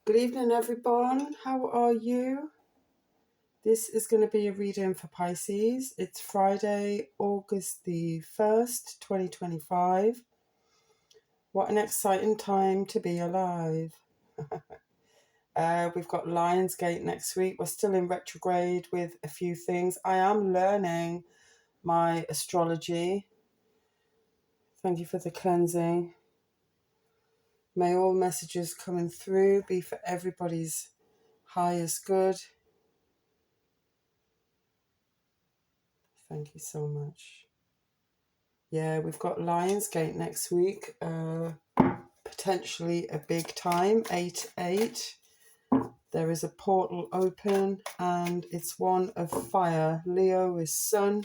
Good evening, everyone. How are you? This is going to be a reading for Pisces. It's Friday, August the 1st, 2025. What an exciting time to be alive. We've got Lionsgate next week. We're still in retrograde with a few things. I am learning my astrology. Thank you for the cleansing. May all messages coming through be for everybody's highest good. Thank you so much. Yeah, we've got Lionsgate next week. Potentially a big time, 8-8. There is a portal open and it's one of fire. Leo is sun.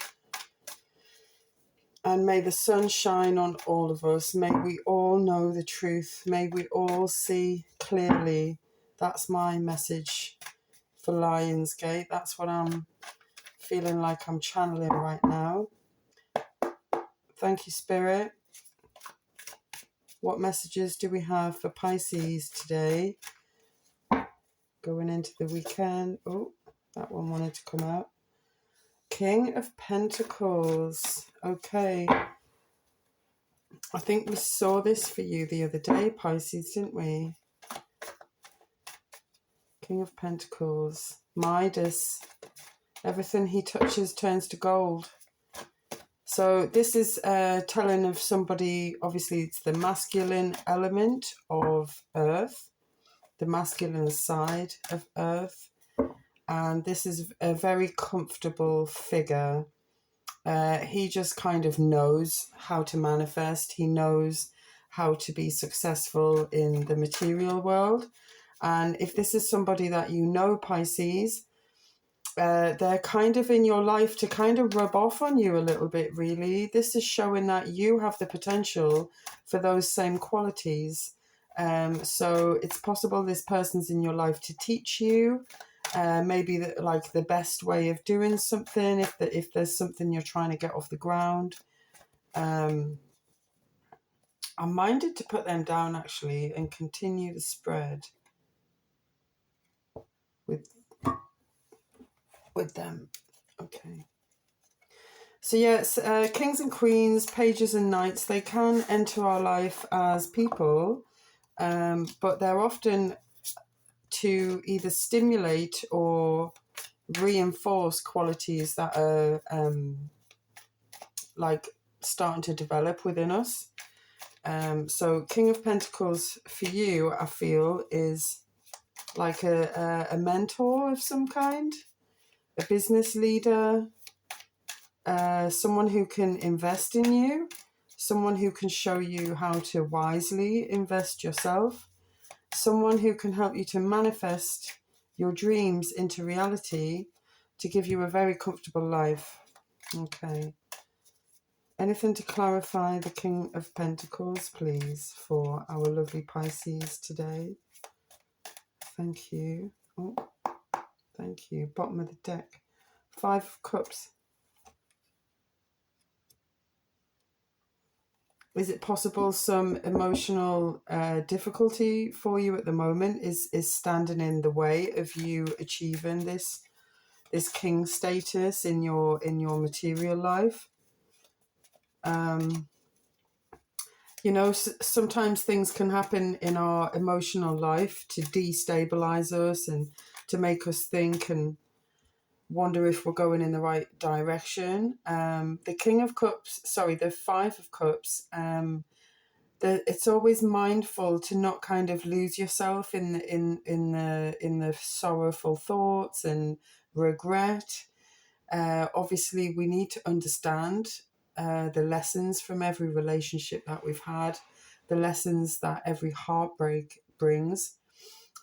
And may the sun shine on all of us. May we all know the truth. May we all see clearly. That's my message for Lionsgate. That's what I'm feeling like I'm channeling right now. Thank you, Spirit. What messages do we have for Pisces today? Going into the weekend. Oh, that one wanted to come out. King of Pentacles. Okay. I think we saw this for you the other day, Pisces, didn't we? King of Pentacles. Midas. Everything he touches turns to gold. So this is telling of somebody, obviously it's the masculine element of Earth, the masculine side of Earth. And this is a very comfortable figure. He just kind of knows how to manifest. He knows how to be successful in the material world. And if this is somebody that you know, Pisces, they're kind of in your life to kind of rub off on you a little bit, really. This is showing that you have the potential for those same qualities. So it's possible this person's in your life to teach you. Maybe the best way of doing something, if there's something you're trying to get off the ground. I'm minded to put them down actually and continue the spread with them. Okay. So yes, kings and queens, pages and knights, they can enter our life as people, but they're often to either stimulate or reinforce qualities that are starting to develop within us. So King of Pentacles for you, I feel, is like a mentor of some kind, a business leader, someone who can invest in you, someone who can show you how to wisely invest yourself, someone who can help you to manifest your dreams into reality to give you a very comfortable life. Okay. Anything to clarify the King of Pentacles, please, for our lovely Pisces today? Thank you. Oh, thank you. Bottom of the deck. 5 of Cups. Is it possible some emotional difficulty for you at the moment is standing in the way of you achieving this king status in your material life? You know, sometimes things can happen in our emotional life to destabilize us and to make us think and wonder if we're going in the right direction. The King of Cups, sorry, the 5 of Cups, it's always mindful to not kind of lose yourself in the sorrowful thoughts and regret. Obviously, we need to understand the lessons from every relationship that we've had, the lessons that every heartbreak brings.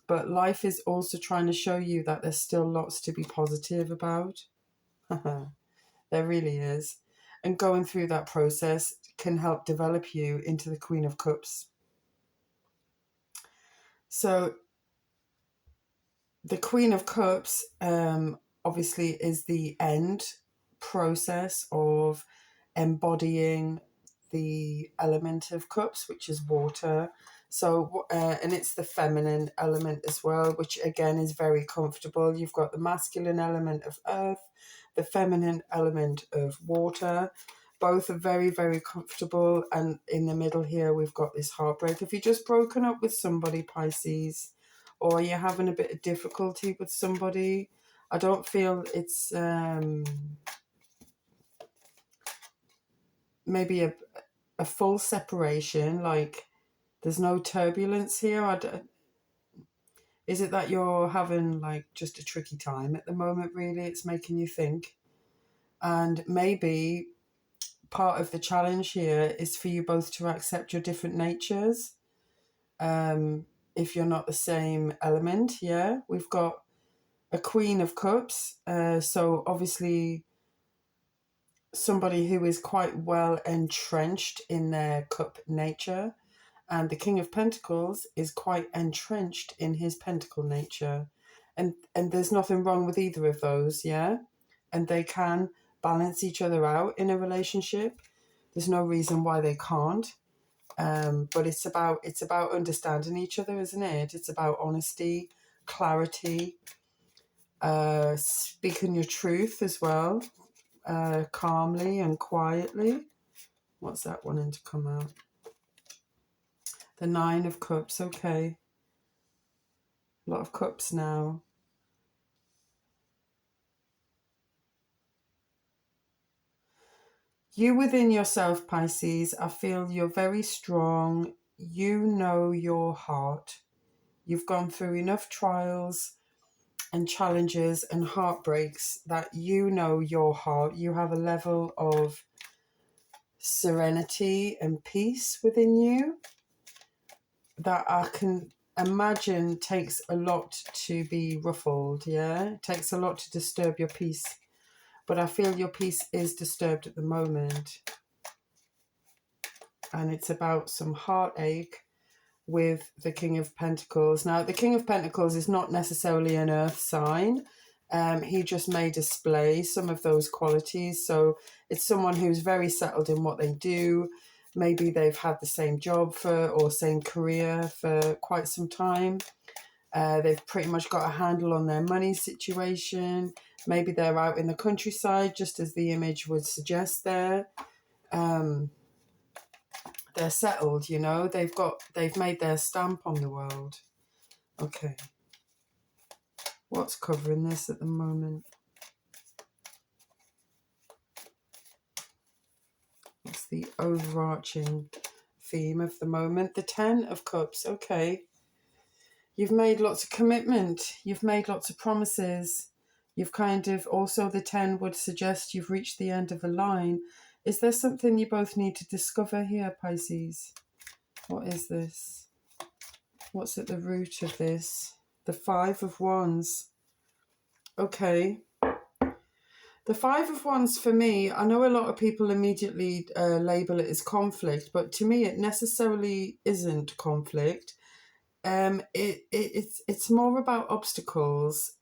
But life is also trying to show you that there's still lots to be positive about. There really is. And going through that process can help develop you into the Queen of Cups. So the Queen of Cups obviously is the end process of embodying the element of cups, which is water. So, and it's the feminine element as well, which again is very comfortable. You've got the masculine element of earth, the feminine element of water. Both are very, very comfortable. And in the middle here, we've got this heartbreak. If you've just broken up with somebody, Pisces, or you're having a bit of difficulty with somebody, I don't feel it's maybe a full separation, like there's no turbulence here. Is it that you're having like just a tricky time at the moment, really? It's making you think. And maybe part of the challenge here is for you both to accept your different natures. If you're not the same element, yeah? We've got a Queen of Cups. So obviously somebody who is quite well entrenched in their cup nature. And the King of Pentacles is quite entrenched in his pentacle nature. And there's nothing wrong with either of those, yeah? And they can balance each other out in a relationship. There's no reason why they can't. But it's about understanding each other, isn't it? It's about honesty, clarity, speaking your truth as well, calmly and quietly. What's that wanting to come out? The Nine of Cups, okay. A lot of cups now. You within yourself, Pisces, I feel you're very strong. You know your heart. You've gone through enough trials and challenges and heartbreaks that you know your heart. You have a level of serenity and peace within you that I can imagine takes a lot to be ruffled, yeah? It takes a lot to disturb your peace. But I feel your peace is disturbed at the moment. And it's about some heartache with the King of Pentacles. Now, the King of Pentacles is not necessarily an earth sign. He just may display some of those qualities. So it's someone who's very settled in what they do. Maybe they've had the same job or same career for quite some time. They've pretty much got a handle on their money situation. Maybe they're out in the countryside, just as the image would suggest there. They're settled, you know. They've made their stamp on the world. Okay. What's covering this at the moment? What's the overarching theme of the moment? The Ten of Cups. Okay. You've made lots of commitment. You've made lots of promises. You've kind of also, the 10 would suggest you've reached the end of a line. Is there something you both need to discover here, Pisces? What is this? What's at the root of this? The Five of Wands. Okay. The Five of Wands for me, I know a lot of people immediately label it as conflict, but to me it necessarily isn't conflict. It's more about obstacles.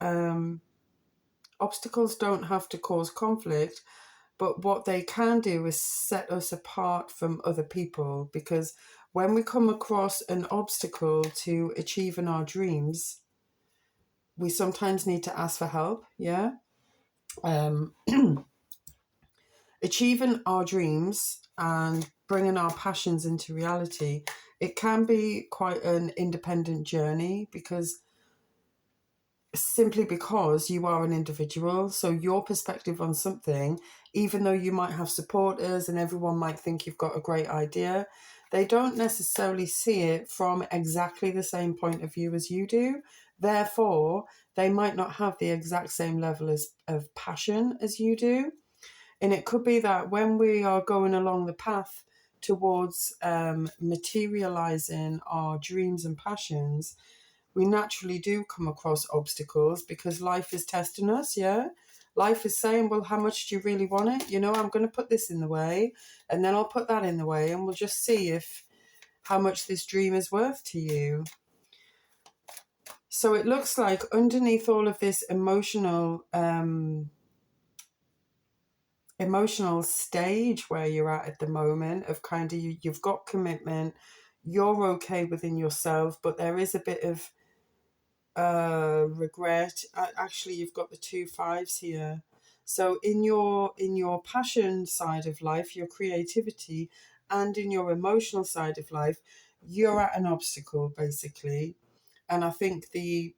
Obstacles don't have to cause conflict, but what they can do is set us apart from other people, because when we come across an obstacle to achieving our dreams, we sometimes need to ask for help, yeah? Achieving our dreams and bringing our passions into reality, it can be quite an independent journey, because you are an individual. So your perspective on something, even though you might have supporters and everyone might think you've got a great idea, they don't necessarily see it from exactly the same point of view as you do. Therefore, they might not have the exact same level of passion as you do. And it could be that when we are going along the path towards materializing our dreams and passions, we naturally do come across obstacles, because life is testing us, yeah? Life is saying, well, how much do you really want it? You know, I'm going to put this in the way, and then I'll put that in the way, and we'll just see how much this dream is worth to you. So it looks like underneath all of this emotional stage where you're at the moment, of kind of you've got commitment, you're okay within yourself, but there is a bit of regret. Actually, you've got the 2 5s here. So in your passion side of life, your creativity, and in your emotional side of life, you're at an obstacle basically. And I think the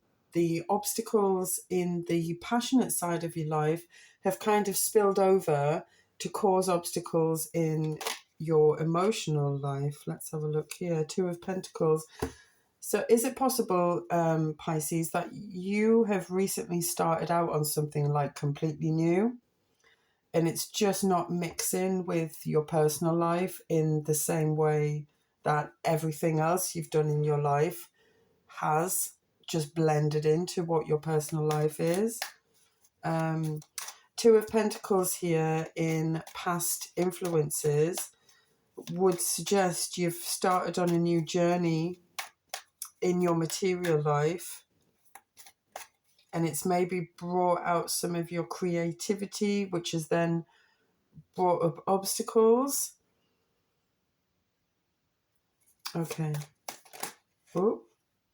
obstacles in the passionate side of your life have kind of spilled over to cause obstacles in your emotional life. Let's have a look here. 2 of Pentacles. So is it possible, Pisces, that you have recently started out on something like completely new, and it's just not mixing with your personal life in the same way that everything else you've done in your life has just blended into what your personal life is? 2 of Pentacles here in past influences would suggest you've started on a new journey in your material life, and it's maybe brought out some of your creativity, which has then brought up obstacles. Okay. Oh,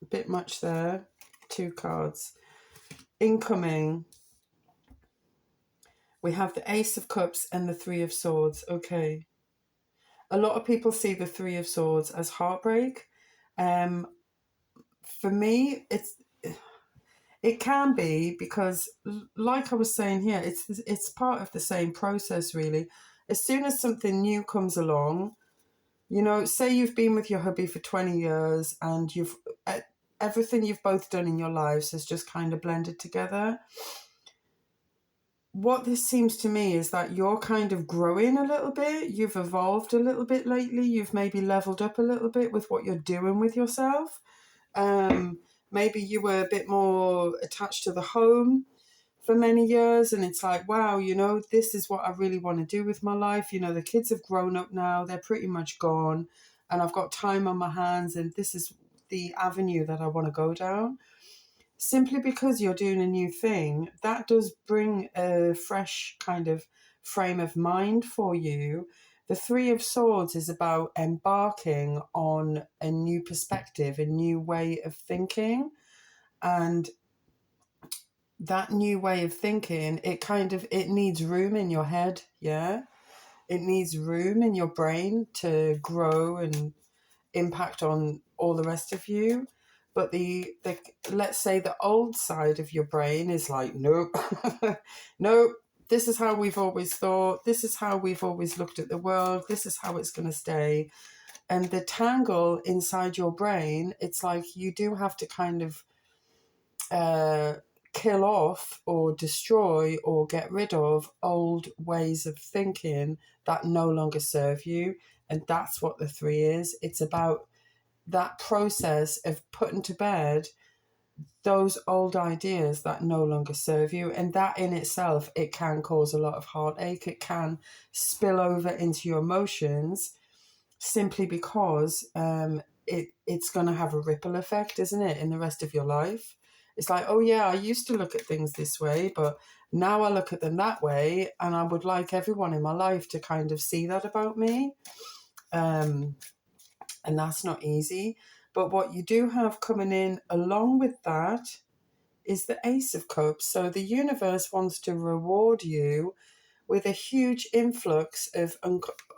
a bit much there. 2 cards. Incoming. We have the Ace of Cups and the 3 of Swords. Okay. A lot of people see the 3 of Swords as heartbreak. For me, it can be, because like I was saying here, it's part of the same process really. As soon as something new comes along, you know, say you've been with your hubby for 20 years and you've everything you've both done in your lives has just kind of blended together. What this seems to me is that you're kind of growing a little bit. You've evolved a little bit lately. You've maybe leveled up a little bit with what you're doing with yourself. Maybe you were a bit more attached to the home for many years, and it's like, wow, you know, this is what I really want to do with my life. You know, the kids have grown up now, they're pretty much gone, and I've got time on my hands, and this is the avenue that I want to go down. Simply because you're doing a new thing, that does bring a fresh kind of frame of mind for you. The 3 of Swords is about embarking on a new perspective, a new way of thinking. And that new way of thinking, it needs room in your head. Yeah. It needs room in your brain to grow and impact on all the rest of you. But the let's say the old side of your brain is like, nope, nope, this is how we've always thought, this is how we've always looked at the world, this is how it's going to stay. And the tangle inside your brain, it's like you do have to kind of kill off or destroy or get rid of old ways of thinking that no longer serve you. And that's what the 3 is. It's about that process of putting to bed those old ideas that no longer serve you. And that in itself, it can cause a lot of heartache. It can spill over into your emotions, simply because it's going to have a ripple effect, isn't it, in the rest of your life. It's like, oh yeah, I used to look at things this way, but now I look at them that way, and I would like everyone in my life to kind of see that about me. And that's not easy. But what you do have coming in along with that is the Ace of Cups. So the universe wants to reward you with a huge influx of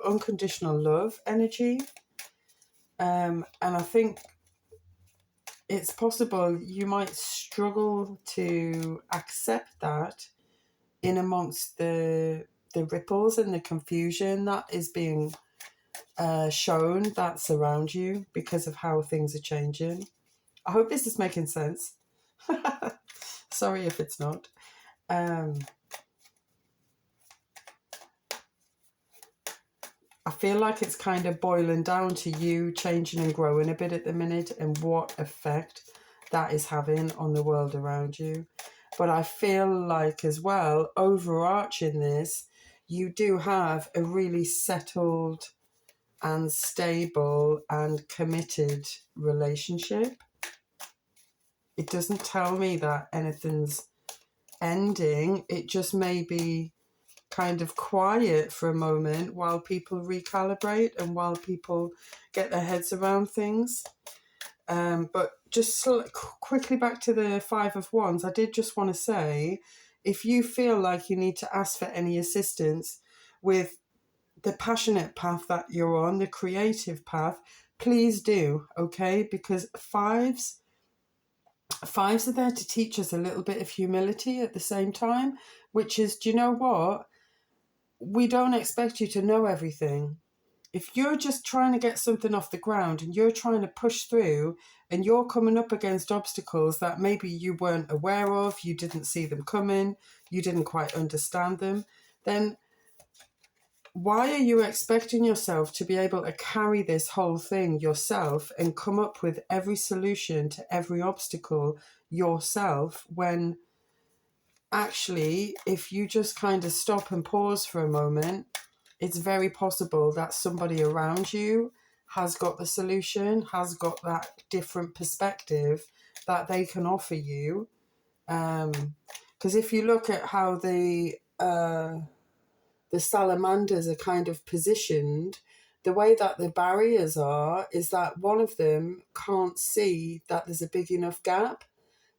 unconditional love energy. And I think it's possible you might struggle to accept that in amongst the ripples and the confusion that is being shown that's around you because of how things are changing. I hope this is making sense. Sorry if it's not. I feel like it's kind of boiling down to you changing and growing a bit at the minute, and what effect that is having on the world around you. But I feel like as well, overarching this, you do have a really settled and stable and committed relationship. It doesn't tell me that anything's ending. It just may be kind of quiet for a moment while people recalibrate and while people get their heads around things. But just quickly back to the Five of Wands, I did just want to say, if you feel like you need to ask for any assistance with the passionate path that you're on, the creative path, please do, okay? Because fives are there to teach us a little bit of humility at the same time, which is, do you know what? We don't expect you to know everything. If you're just trying to get something off the ground and you're trying to push through and you're coming up against obstacles that maybe you weren't aware of, you didn't see them coming, you didn't quite understand them, then why are you expecting yourself to be able to carry this whole thing yourself and come up with every solution to every obstacle yourself, when actually, if you just kind of stop and pause for a moment, it's very possible that somebody around you has got the solution, has got that different perspective that they can offer you. Because if you look at how the salamanders are kind of positioned, the way that the barriers are is that one of them can't see that there's a big enough gap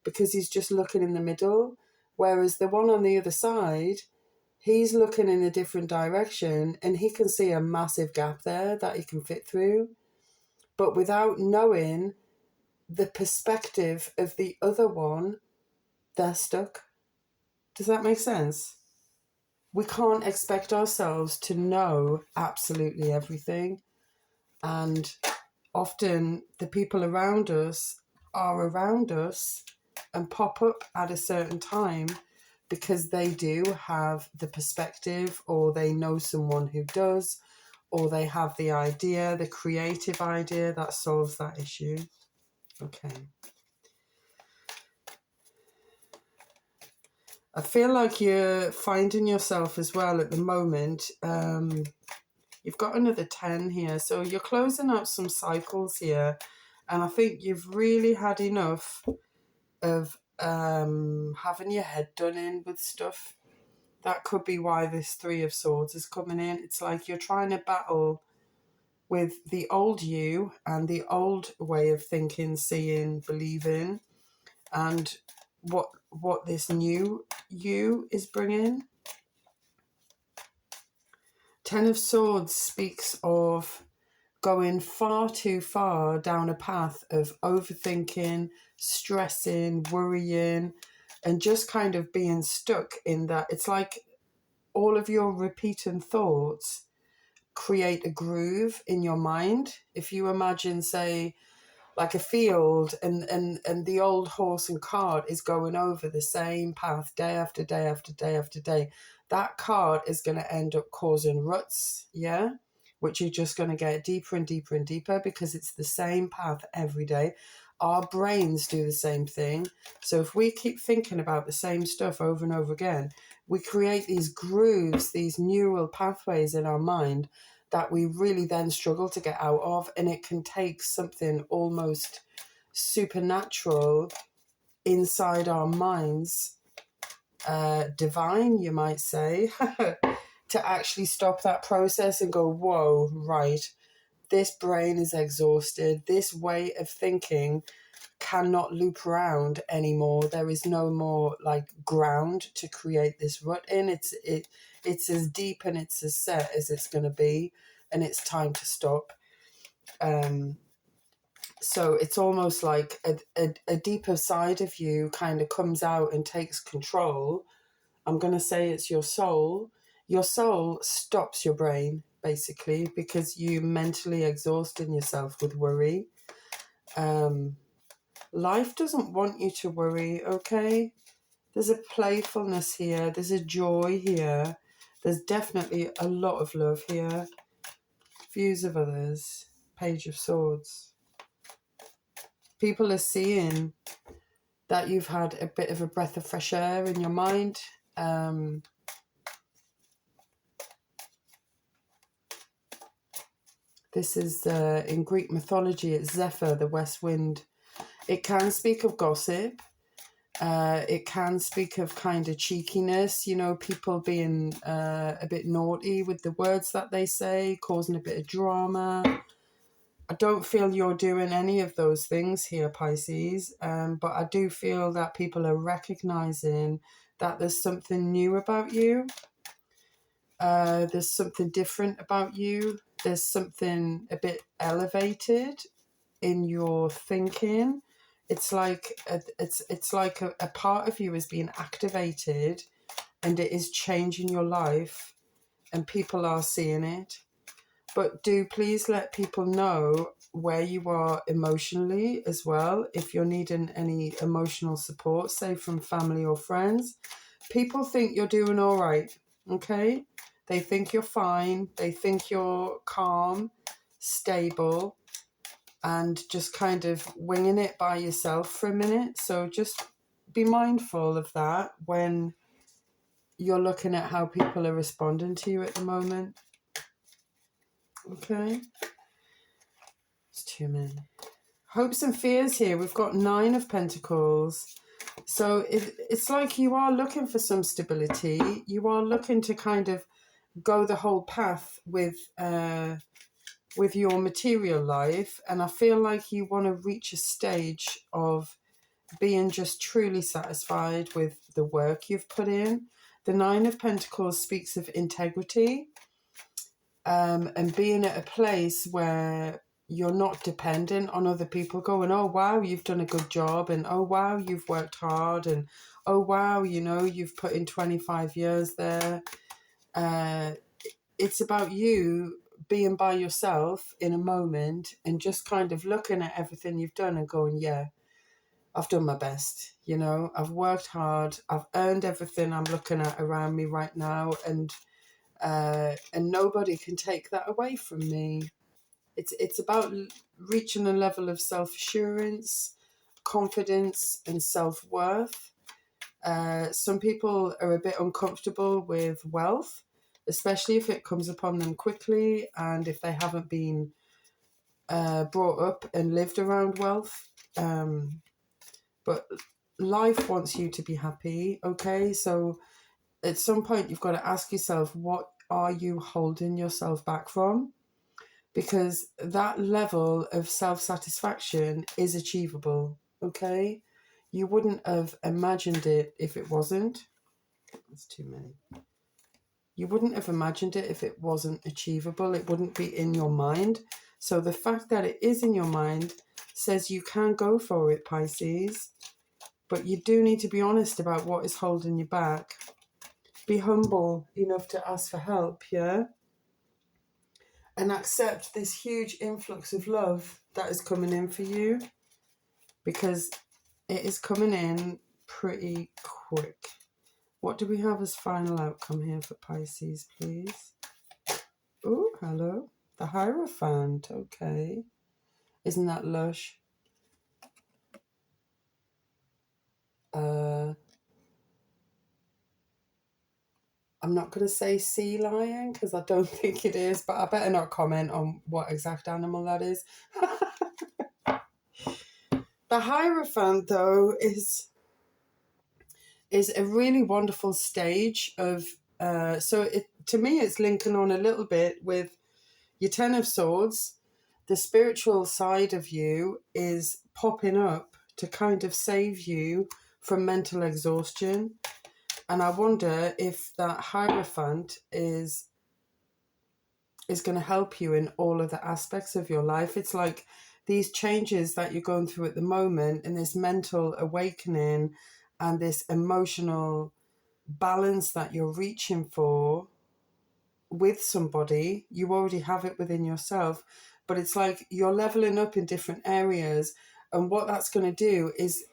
because he's just looking in the middle, whereas the one on the other side, he's looking in a different direction and he can see a massive gap there that he can fit through. But without knowing the perspective of the other one, they're stuck. Does that make sense? We can't expect ourselves to know absolutely everything. And often the people around us are around us and pop up at a certain time because they do have the perspective, or they know someone who does, or they have the idea, the creative idea that solves that issue. Okay. I feel like you're finding yourself as well at the moment. You've got another 10 here. So you're closing out some cycles here. And I think you've really had enough of having your head done in with stuff. That could be why this Three of Swords is coming in. It's like you're trying to battle with the old you and the old way of thinking, seeing, believing, and what this new you is bringing. Ten of Swords speaks of going far too far down a path of overthinking, stressing, worrying, and just kind of being stuck in that. It's like all of your repeating thoughts create a groove in your mind. If you imagine, say, like a field, and the old horse and cart is going over the same path day after day after day after day, that cart is going to end up causing ruts, yeah, which are just going to get deeper and deeper and deeper because it's the same path every day. Our brains do the same thing. So if we keep thinking about the same stuff over and over again, we create these grooves, these neural pathways in our mind that we really then struggle to get out of. And it can take something almost supernatural inside our minds, divine, you might say, to actually stop that process and go, whoa, right, this brain is exhausted. This way of thinking cannot loop around anymore. There is no more like ground to create this rut in. It's as deep and it's as set as it's going to be, and it's time to stop. So it's almost like a deeper side of you kind of comes out and takes control. I'm going to say it's your soul. Your soul stops your brain, basically, because you mentally exhausting yourself with worry. Life doesn't want you to worry, okay? There's a playfulness here. There's a joy here. There's definitely a lot of love here. Views of others. Page of Swords. People are seeing that you've had a bit of a breath of fresh air in your mind. This is, in Greek mythology, it's Zephyr, the west wind. It can speak of gossip. It can speak of kind of cheekiness, you know, people being a bit naughty with the words that they say, causing a bit of drama. I don't feel you're doing any of those things here, Pisces, but I do feel that people are recognizing that there's something new about you. There's something different about you. There's something a bit elevated in your thinking. It's like a part of you is being activated, and it is changing your life, and people are seeing it. But do please let people know where you are emotionally as well. If you're needing any emotional support, say from family or friends, people think you're doing all right, okay? They think you're fine. They think you're calm, stable, and just kind of winging it by yourself for a minute. So just be mindful of that when you're looking at how people are responding to you at the moment. Okay? It's too many. Hopes and fears here. We've got 9 of Pentacles. So it's like you are looking for some stability. You are looking to kind of go the whole path with your material life. And I feel like you want to reach a stage of being just truly satisfied with the work you've put in. The 9 of Pentacles speaks of integrity, and being at a place where you're not dependent on other people going, oh, wow, you've done a good job, and oh, wow, you've worked hard, and oh, wow, you know, you've put in 25 years there. It's about you being by yourself in a moment and just kind of looking at everything you've done and going, yeah, I've done my best, you know, I've worked hard, I've earned everything I'm looking at around me right now, and nobody can take that away from me. It's about reaching a level of self-assurance, confidence, and self-worth. Some people are a bit uncomfortable with wealth, especially if it comes upon them quickly and if they haven't been brought up and lived around wealth. But life wants you to be happy, okay? So at some point you've got to ask yourself, what are you holding yourself back from? Because that level of self-satisfaction is achievable, okay? You wouldn't have imagined it if it wasn't. That's too many. You wouldn't have imagined it if it wasn't achievable. It wouldn't be in your mind. So the fact that it is in your mind says you can go for it, Pisces. But you do need to be honest about what is holding you back. Be humble enough to ask for help, yeah? And accept this huge influx of love that is coming in for you, because it is coming in pretty quick. What do we have as final outcome here for Pisces, please? Oh, hello. The Hierophant. Okay. Isn't that lush? I'm not going to say sea lion because I don't think it is, but I better not comment on what exact animal that is. The Hierophant, though, is a really wonderful stage of... to me, it's linking on a little bit with your 10 of Swords. The spiritual side of you is popping up to kind of save you from mental exhaustion. And I wonder if that Hierophant is going to help you in all of the aspects of your life. It's like these changes that you're going through at the moment, and this mental awakening and this emotional balance that you're reaching for with somebody. You already have it within yourself, but it's like you're leveling up in different areas, and what that's going to do is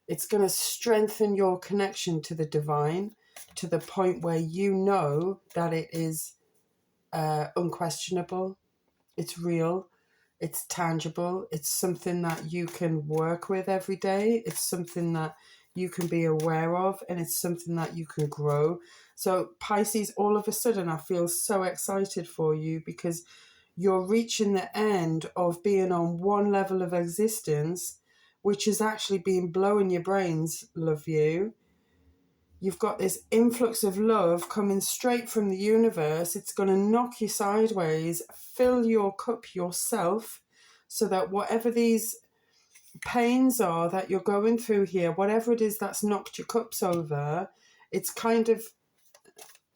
it's going to strengthen your connection to the divine to the point where you know that it is unquestionable, it's real, it's tangible, it's something that you can work with every day, it's something that you can be aware of, and it's something that you can grow. So Pisces, all of a sudden I feel so excited for you, because you're reaching the end of being on one level of existence which is actually been blowing your brains, love you. You've got this influx of love coming straight from the universe. It's going to knock you sideways, fill your cup yourself, so that whatever these pains are that you're going through here, whatever it is that's knocked your cups over, it's kind of,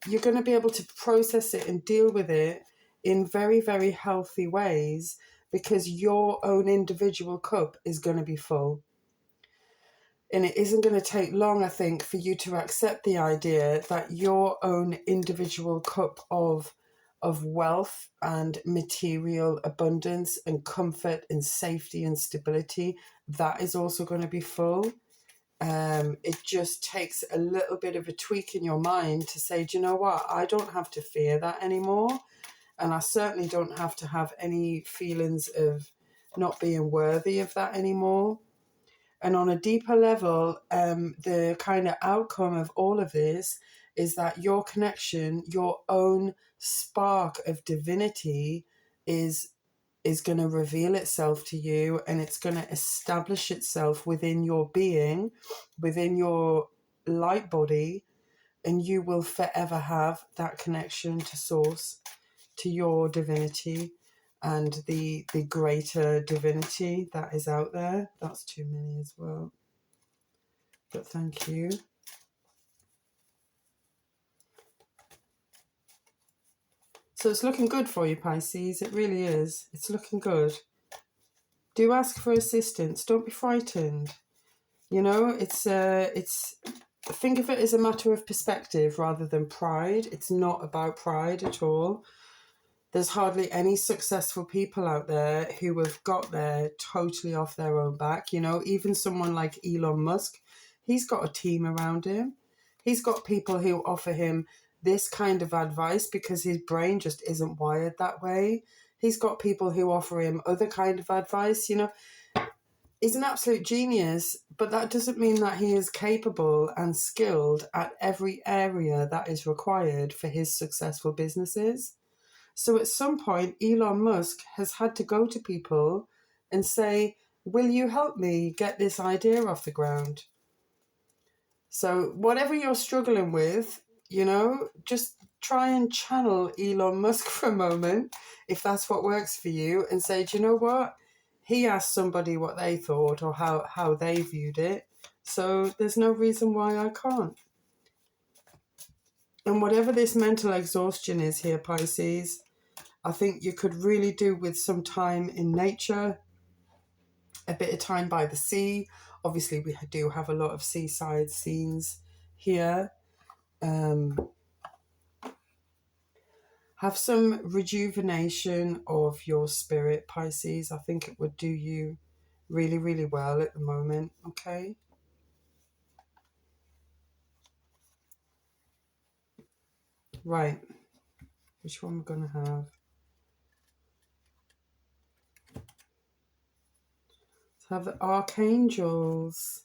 you're going to be able to process it and deal with it in very, very healthy ways, because your own individual cup is going to be full. And it isn't going to take long, I think, for you to accept the idea that your own individual cup of wealth and material abundance and comfort and safety and stability, that is also going to be full. It just takes a little bit of a tweak in your mind to say, do you know what? I don't have to fear that anymore. And I certainly don't have to have any feelings of not being worthy of that anymore. And on a deeper level, the kind of outcome of all of this is that your connection, your own spark of divinity is going to reveal itself to you, and it's going to establish itself within your being, within your light body, and you will forever have that connection to source, to your divinity, and the greater divinity that is out there. That's too many as well. But thank you. So it's looking good for you, Pisces. It really is. It's looking good. Do ask for assistance. Don't be frightened. You know, it's think of it as a matter of perspective rather than pride. It's not about pride at all. There's hardly any successful people out there who have got there totally off their own back. You know, even someone like Elon Musk, he's got a team around him. He's got people who offer him this kind of advice because his brain just isn't wired that way. He's got people who offer him other kind of advice. You know, he's an absolute genius, but that doesn't mean that he is capable and skilled at every area that is required for his successful businesses. So at some point, Elon Musk has had to go to people and say, will you help me get this idea off the ground? So whatever you're struggling with, you know, just try and channel Elon Musk for a moment, if that's what works for you, and say, do you know what? He asked somebody what they thought or how they viewed it. So there's no reason why I can't. And whatever this mental exhaustion is here, Pisces, I think you could really do with some time in nature, a bit of time by the sea. Obviously, we do have a lot of seaside scenes here. Have some rejuvenation of your spirit, Pisces. I think it would do you really, really well at the moment, okay? Right. Which one we're going to have? Let's have the archangels.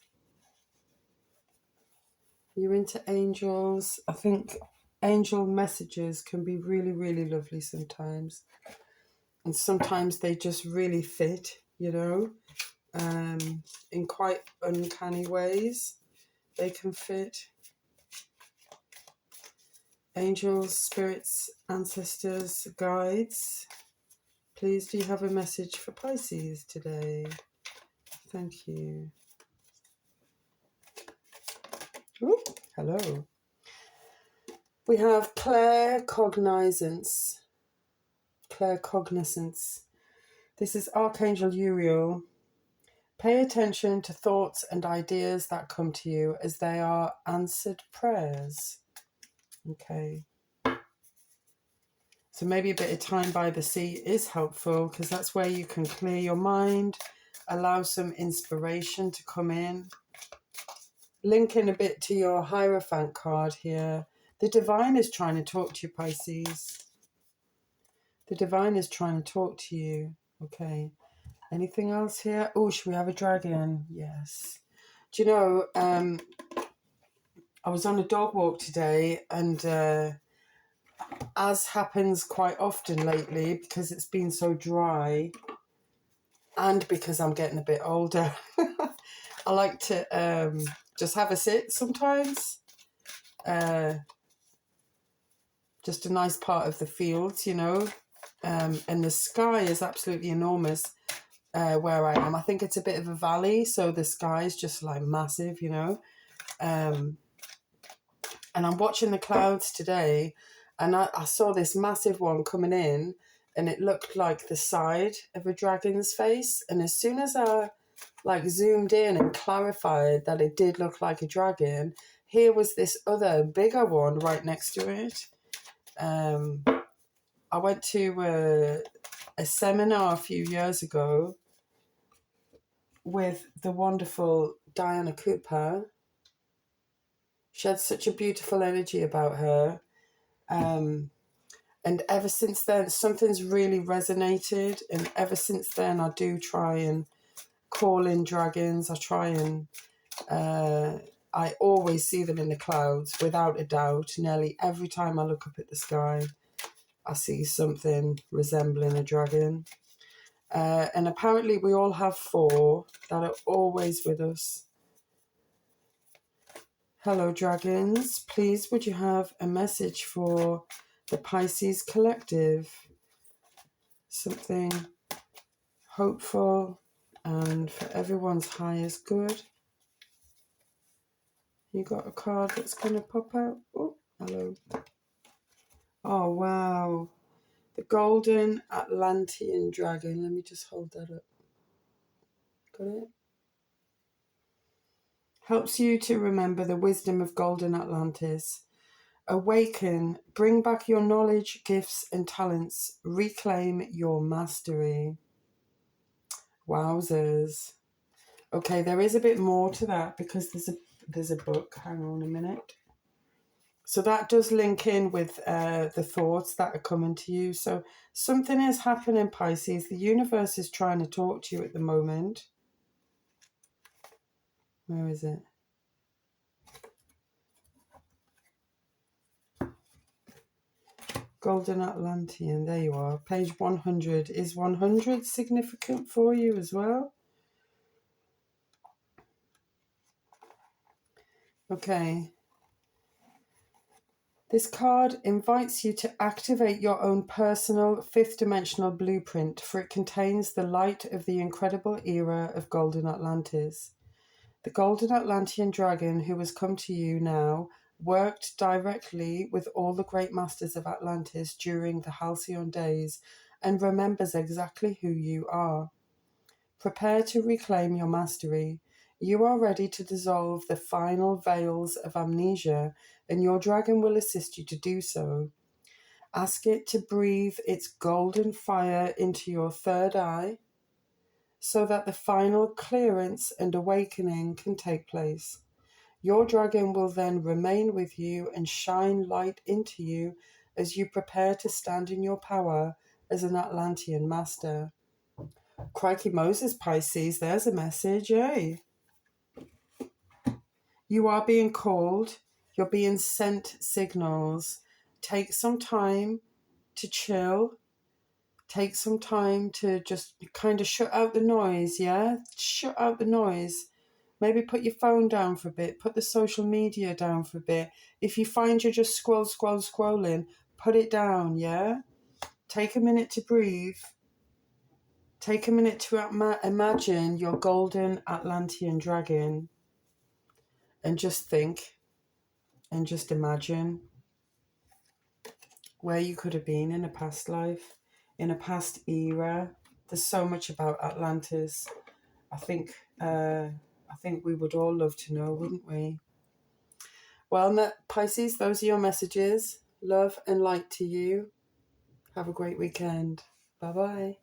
You're into angels. I think angel messages can be really, really lovely sometimes. And sometimes they just really fit, you know, in quite uncanny ways. They can fit. Angels, spirits, ancestors, guides. Please, do you have a message for Pisces today? Thank you. Ooh, hello. We have claircognizance. Claircognizance. This is Archangel Uriel. Pay attention to thoughts and ideas that come to you as they are answered prayers. Okay. So maybe a bit of time by the sea is helpful, because that's where you can clear your mind, allow some inspiration to come in. Link in a bit to your Hierophant card here. The Divine is trying to talk to you, Pisces. The Divine is trying to talk to you. Okay. Anything else here? Oh, should we have a dragon? Yes. Do you know, I was on a dog walk today, and as happens quite often lately, because it's been so dry and because I'm getting a bit older, I like to just have a sit sometimes. Just a nice part of the fields, you know. And the sky is absolutely enormous where I am. I think it's a bit of a valley, so the sky is just like massive, you know. And I'm watching the clouds today, and I saw this massive one coming in, and it looked like the side of a dragon's face. And as soon as I like zoomed in and clarified that it did look like a dragon, here was this other bigger one right next to it. I went to a seminar a few years ago with the wonderful Diana Cooper. She had such a beautiful energy about her. And ever since then, something's really resonated. And ever since then, I do try and call in dragons. I try and I always see them in the clouds, without a doubt. Nearly every time I look up at the sky, I see something resembling a dragon. And apparently we all have 4 that are always with us. Hello, dragons. Please, would you have a message for the Pisces collective? Something hopeful and for everyone's highest good. You got a card that's going to pop out? Oh, hello. Oh, wow. The Golden Atlantean Dragon. Let me just hold that up. Got it? Helps you to remember the wisdom of Golden Atlantis. Awaken, bring back your knowledge, gifts, and talents. Reclaim your mastery. Wowzers. Okay, there is a bit more to that because there's a book. Hang on a minute. So that does link in with the thoughts that are coming to you. So something is happening, Pisces. The universe is trying to talk to you at the moment. Where is it? Golden Atlantean. There you are. Page 100. Is 100 significant for you as well? Okay. This card invites you to activate your own personal 5th dimensional blueprint, for it contains the light of the incredible era of Golden Atlantis. The Golden Atlantean Dragon, who has come to you now, worked directly with all the great masters of Atlantis during the Halcyon days and remembers exactly who you are. Prepare to reclaim your mastery. You are ready to dissolve the final veils of amnesia, and your dragon will assist you to do so. Ask it to breathe its golden fire into your 3rd eye, so that the final clearance and awakening can take place. Your dragon will then remain with you and shine light into you as you prepare to stand in your power as an Atlantean master. Crikey Moses, Pisces, there's a message, eh? You are being called, you're being sent signals. Take some time to chill. Take some time to just kind of shut out the noise, yeah? Shut out the noise. Maybe put your phone down for a bit. Put the social media down for a bit. If you find you're just scrolling, put it down, yeah? Take a minute to breathe. Take a minute to imagine your golden Atlantean dragon. And just think and just imagine where you could have been in a past life, in a past era. There's so much about Atlantis. I think we would all love to know, wouldn't we? Well, Pisces, those are your messages. Love and light to you. Have a great weekend. Bye-bye.